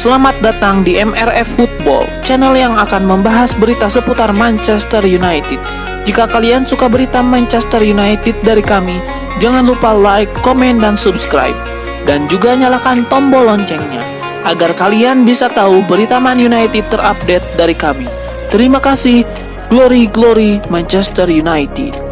Selamat datang di MRF Football, channel yang akan membahas berita seputar Manchester United. Jika kalian suka berita Manchester United dari kami, jangan lupa like, komen, dan subscribe. Dan juga nyalakan tombol loncengnya, agar kalian bisa tahu berita Man United terupdate dari kami. Terima kasih, Glory Glory Manchester United.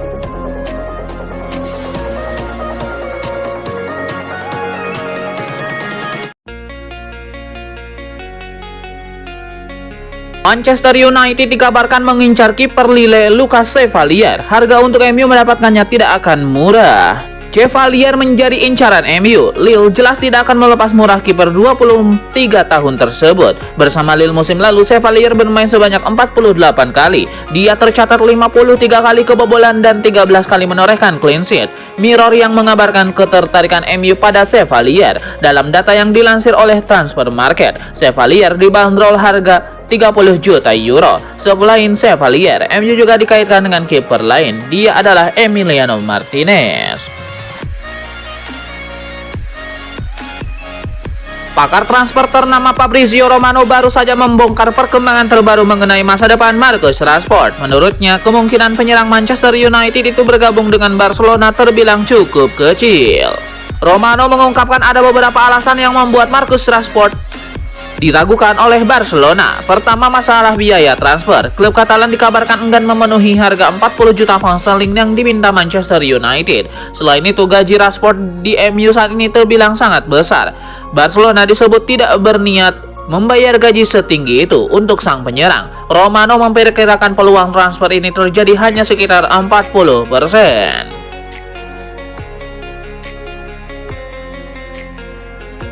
Manchester United dikabarkan mengincar kiper Lille Lucas Chevalier. Harga untuk MU mendapatkannya tidak akan murah. Chevalier menjadi incaran MU. Lille jelas tidak akan melepas murah kiper 23 tahun tersebut. Bersama Lille musim lalu, Chevalier bermain sebanyak 48 kali. Dia tercatat 53 kali kebobolan dan 13 kali menorehkan clean sheet. Mirror yang mengabarkan ketertarikan MU pada Chevalier. Dalam data yang dilansir oleh Transfermarkt, Chevalier dibanderol harga 30 juta euro. Selain Chevalier, MU juga dikaitkan dengan kiper lain. Dia adalah Emiliano Martinez. Pakar transfer ternama Fabrizio Romano baru saja membongkar perkembangan terbaru mengenai masa depan Marcus Rashford. Menurutnya, kemungkinan penyerang Manchester United itu bergabung dengan Barcelona terbilang cukup kecil. Romano mengungkapkan ada beberapa alasan yang membuat Marcus Rashford diragukan oleh Barcelona. Pertama, masalah biaya transfer. Klub Katalan dikabarkan enggan memenuhi harga 40 juta pound sterling yang diminta Manchester United. Selain itu, gaji Rashford di MU saat ini terbilang sangat besar. Barcelona disebut tidak berniat membayar gaji setinggi itu untuk sang penyerang. Romano memperkirakan peluang transfer ini terjadi hanya sekitar 40%.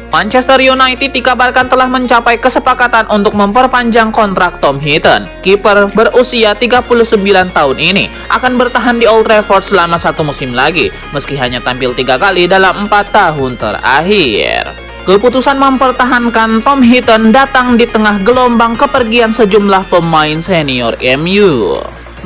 Manchester United dikabarkan telah mencapai kesepakatan untuk memperpanjang kontrak Tom Heaton. Kiper berusia 39 tahun ini akan bertahan di Old Trafford selama 1 musim lagi, meski hanya tampil 3 kali dalam 4 tahun terakhir. Keputusan mempertahankan Tom Heaton datang di tengah gelombang kepergian sejumlah pemain senior MU.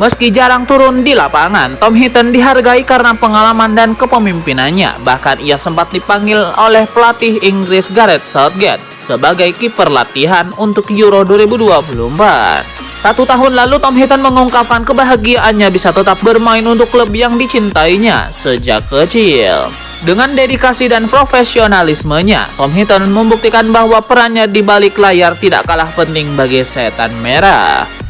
Meski jarang turun di lapangan, Tom Heaton dihargai karena pengalaman dan kepemimpinannya. Bahkan ia sempat dipanggil oleh pelatih Inggris Gareth Southgate sebagai kiper latihan untuk Euro 2024. 1 tahun lalu, Tom Heaton mengungkapkan kebahagiaannya bisa tetap bermain untuk klub yang dicintainya sejak kecil. Dengan dedikasi dan profesionalismenya, Tom Heaton membuktikan bahwa perannya di balik layar tidak kalah penting bagi Setan Merah.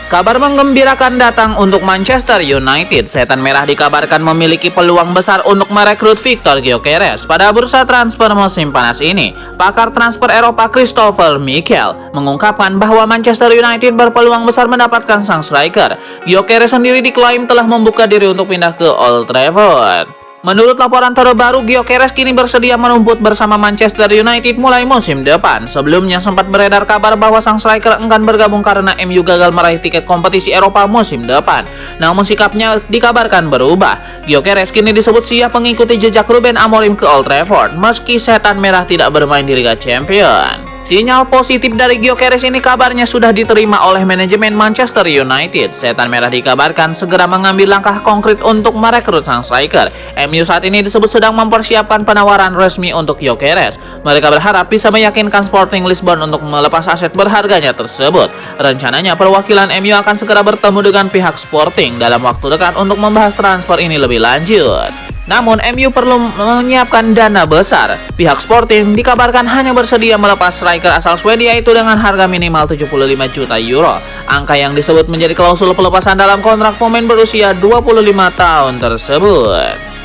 Kabar menggembirakan datang untuk Manchester United. Setan Merah dikabarkan memiliki peluang besar untuk merekrut Victor Gyökeres pada bursa transfer musim panas ini. Pakar transfer Eropa Christopher Michel mengungkapkan bahwa Manchester United berpeluang besar mendapatkan sang striker. Gyökeres sendiri diklaim telah membuka diri untuk pindah ke Old Trafford. Menurut laporan terbaru, Gyökeres kini bersedia merumput bersama Manchester United mulai musim depan. Sebelumnya sempat beredar kabar bahwa sang striker enggan bergabung karena MU gagal meraih tiket kompetisi Eropa musim depan. Namun sikapnya dikabarkan berubah. Gyökeres kini disebut siap mengikuti jejak Ruben Amorim ke Old Trafford meski Setan Merah tidak bermain di Liga Champions. Sinyal positif dari Gyökeres ini kabarnya sudah diterima oleh manajemen Manchester United. Setan Merah dikabarkan segera mengambil langkah konkret untuk merekrut sang striker. MU saat ini disebut sedang mempersiapkan penawaran resmi untuk Gyökeres. Mereka berharap bisa meyakinkan Sporting Lisbon untuk melepas aset berharganya tersebut. Rencananya perwakilan MU akan segera bertemu dengan pihak Sporting dalam waktu dekat untuk membahas transfer ini lebih lanjut. Namun MU perlu menyiapkan dana besar. Pihak Sporting dikabarkan hanya bersedia melepas striker asal Swedia itu dengan harga minimal 75 juta euro. Angka yang disebut menjadi klausul pelepasan dalam kontrak pemain berusia 25 tahun tersebut.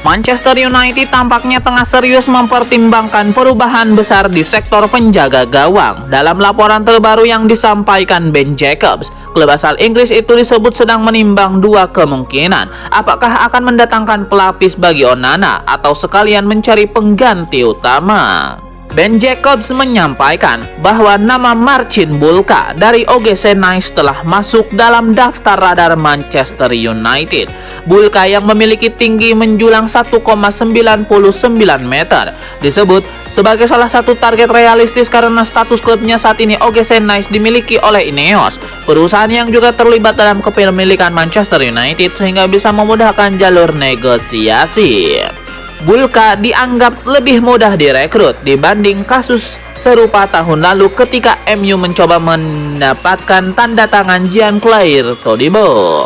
Manchester United tampaknya tengah serius mempertimbangkan perubahan besar di sektor penjaga gawang. Dalam laporan terbaru yang disampaikan Ben Jacobs, klub asal Inggris itu disebut sedang menimbang 2 kemungkinan. Apakah akan mendatangkan pelapis bagi Onana atau sekalian mencari pengganti utama? Ben Jacobs menyampaikan bahwa nama Marcin Bulka dari OGC Nice telah masuk dalam daftar radar Manchester United. Bulka yang memiliki tinggi menjulang 1,99 meter disebut sebagai salah satu target realistis karena status klubnya saat ini OGC Nice dimiliki oleh Ineos, perusahaan yang juga terlibat dalam kepemilikan Manchester United sehingga bisa memudahkan jalur negosiasi. Bulka dianggap lebih mudah direkrut dibanding kasus serupa tahun lalu ketika MU mencoba mendapatkan tanda tangan Jean-Claire Todibo.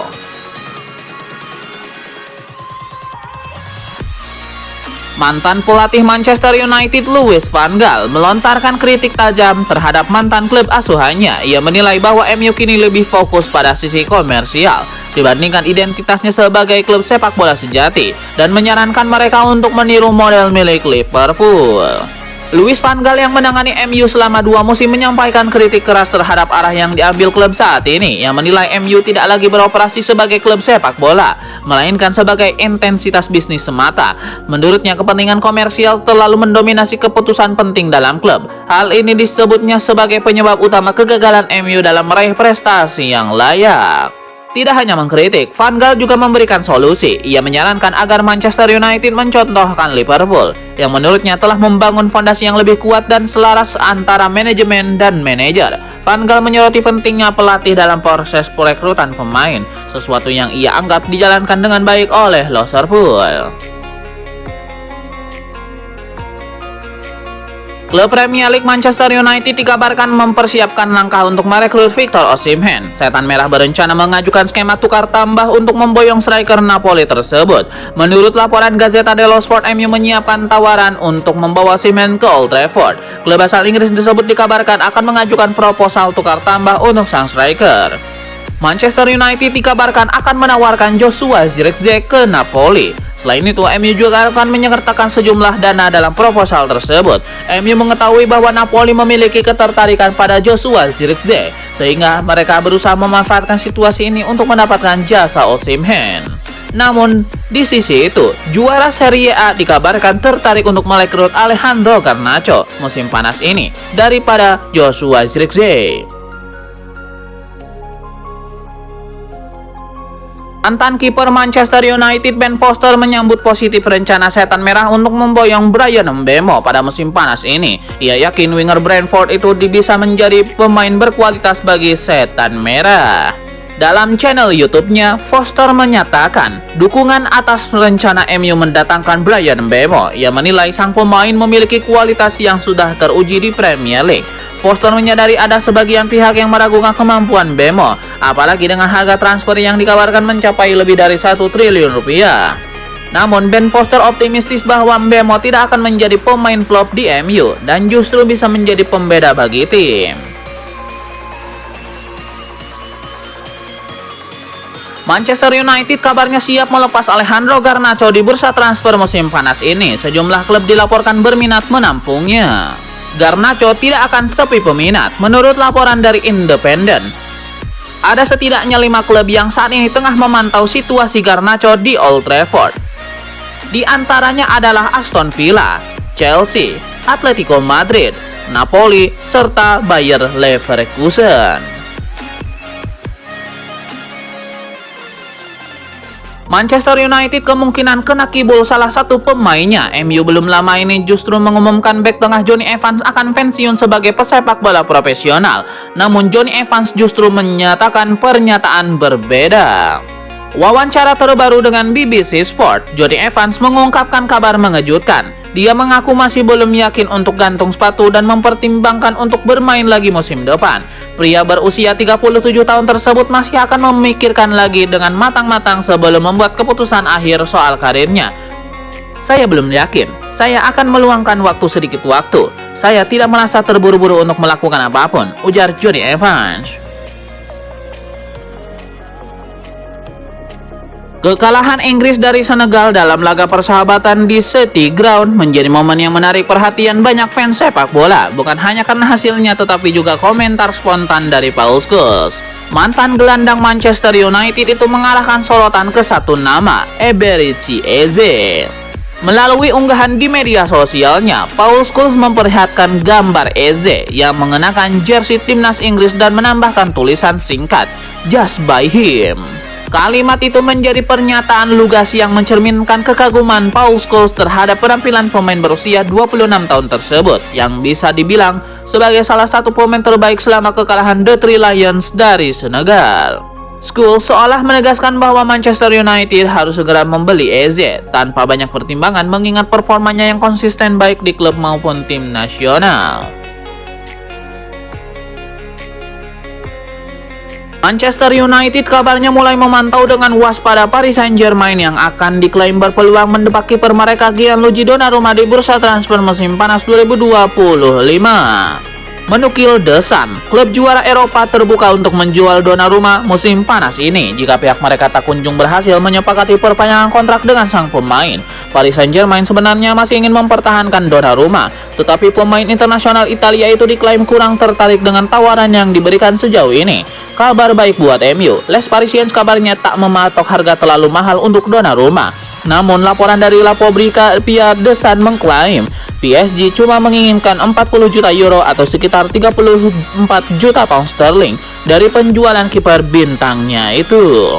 Mantan pelatih Manchester United Louis van Gaal melontarkan kritik tajam terhadap mantan klub asuhannya. Ia menilai bahwa MU kini lebih fokus pada sisi komersial dibandingkan identitasnya sebagai klub sepak bola sejati dan menyarankan mereka untuk meniru model milik Liverpool. Louis van Gaal yang menangani MU selama 2 musim menyampaikan kritik keras terhadap arah yang diambil klub saat ini, yang menilai MU tidak lagi beroperasi sebagai klub sepak bola, melainkan sebagai intensitas bisnis semata. Menurutnya, kepentingan komersial terlalu mendominasi keputusan penting dalam klub. Hal ini disebutnya sebagai penyebab utama kegagalan MU dalam meraih prestasi yang layak. Tidak hanya mengkritik, Van Gaal juga memberikan solusi. Ia menyarankan agar Manchester United mencontohkan Liverpool, yang menurutnya telah membangun fondasi yang lebih kuat dan selaras antara manajemen dan manajer. Van Gaal menyoroti pentingnya pelatih dalam proses perekrutan pemain, sesuatu yang ia anggap dijalankan dengan baik oleh Liverpool. Klub Premier League Manchester United dikabarkan mempersiapkan langkah untuk merekrut Victor Osimhen. Setan Merah berencana mengajukan skema tukar tambah untuk memboyong striker Napoli tersebut. Menurut laporan Gazzetta dello Sport, MU menyiapkan tawaran untuk membawa Osimhen ke Old Trafford. Klub asal Inggris tersebut dikabarkan akan mengajukan proposal tukar tambah untuk sang striker. Manchester United dikabarkan akan menawarkan Joshua Zirkzee ke Napoli. Selain itu, MU juga akan menyertakan sejumlah dana dalam proposal tersebut. MU mengetahui bahwa Napoli memiliki ketertarikan pada Joshua Zirkzee, sehingga mereka berusaha memanfaatkan situasi ini untuk mendapatkan jasa Osimhen. Namun, di sisi itu, juara Serie A dikabarkan tertarik untuk merekrut Alejandro Garnacho musim panas ini daripada Joshua Zirkzee. Mantan kiper Manchester United Ben Foster menyambut positif rencana Setan Merah untuk memboyong Bryan Mbeumo pada musim panas ini. Ia yakin winger Brentford itu bisa menjadi pemain berkualitas bagi Setan Merah. Dalam channel YouTube-nya, Foster menyatakan dukungan atas rencana MU mendatangkan Bryan Mbeumo. Ia menilai sang pemain memiliki kualitas yang sudah teruji di Premier League. Foster menyadari ada sebagian pihak yang meragukan kemampuan Mbeumo, apalagi dengan harga transfer yang dikabarkan mencapai lebih dari 1 triliun rupiah. Namun, Ben Foster optimistis bahwa Mbeumo tidak akan menjadi pemain flop di MU dan justru bisa menjadi pembeda bagi tim. Manchester United kabarnya siap melepas Alejandro Garnacho di bursa transfer musim panas ini. Sejumlah klub dilaporkan berminat menampungnya. Garnacho tidak akan sepi peminat. Menurut laporan dari Independent, ada setidaknya 5 klub yang saat ini tengah memantau situasi Garnacho di Old Trafford. Di antaranya adalah Aston Villa, Chelsea, Atletico Madrid, Napoli, serta Bayer Leverkusen. Manchester United kemungkinan kena kibul salah satu pemainnya. MU belum lama ini justru mengumumkan bek tengah Jonny Evans akan pensiun sebagai pesepak bola profesional. Namun Jonny Evans justru menyatakan pernyataan berbeda. Wawancara terbaru dengan BBC Sport, Jonny Evans mengungkapkan kabar mengejutkan. Dia mengaku masih belum yakin untuk gantung sepatu dan mempertimbangkan untuk bermain lagi musim depan. Pria berusia 37 tahun tersebut masih akan memikirkan lagi dengan matang-matang sebelum membuat keputusan akhir soal karirnya. Saya belum yakin. Saya akan meluangkan waktu sedikit waktu. Saya tidak merasa terburu-buru untuk melakukan apapun, ujar Jonny Evans. Kekalahan Inggris dari Senegal dalam laga persahabatan di City Ground menjadi momen yang menarik perhatian banyak fans sepak bola, bukan hanya karena hasilnya tetapi juga komentar spontan dari Paul Scholes. Mantan gelandang Manchester United itu mengarahkan sorotan ke satu nama, Eberechi Eze. Melalui unggahan di media sosialnya, Paul Scholes memperlihatkan gambar Eze yang mengenakan jersey timnas Inggris dan menambahkan tulisan singkat, "Just by him." Kalimat itu menjadi pernyataan lugas yang mencerminkan kekaguman Paul Scholes terhadap penampilan pemain berusia 26 tahun tersebut, yang bisa dibilang sebagai salah satu pemain terbaik selama kekalahan The Three Lions dari Senegal. Scholes seolah menegaskan bahwa Manchester United harus segera membeli Eze tanpa banyak pertimbangan mengingat performanya yang konsisten baik di klub maupun tim nasional. Manchester United kabarnya mulai memantau dengan waspada Paris Saint-Germain yang akan diklaim berpeluang mendebak kiper mereka Gianluigi Donnarumma di bursa transfer musim panas 2025. Menukil The Sun, klub juara Eropa terbuka untuk menjual Donnarumma musim panas ini jika pihak mereka tak kunjung berhasil menyepakati perpanjangan kontrak dengan sang pemain. Paris Saint-Germain sebenarnya masih ingin mempertahankan Donnarumma, tetapi pemain internasional Italia itu diklaim kurang tertarik dengan tawaran yang diberikan sejauh ini. Kabar baik buat MU, Les Parisiens kabarnya tak mematok harga terlalu mahal untuk Donnarumma. Namun laporan dari La Repubblica via The Sun mengklaim PSG cuma menginginkan 40 juta euro atau sekitar 34 juta pound sterling dari penjualan kiper bintangnya itu.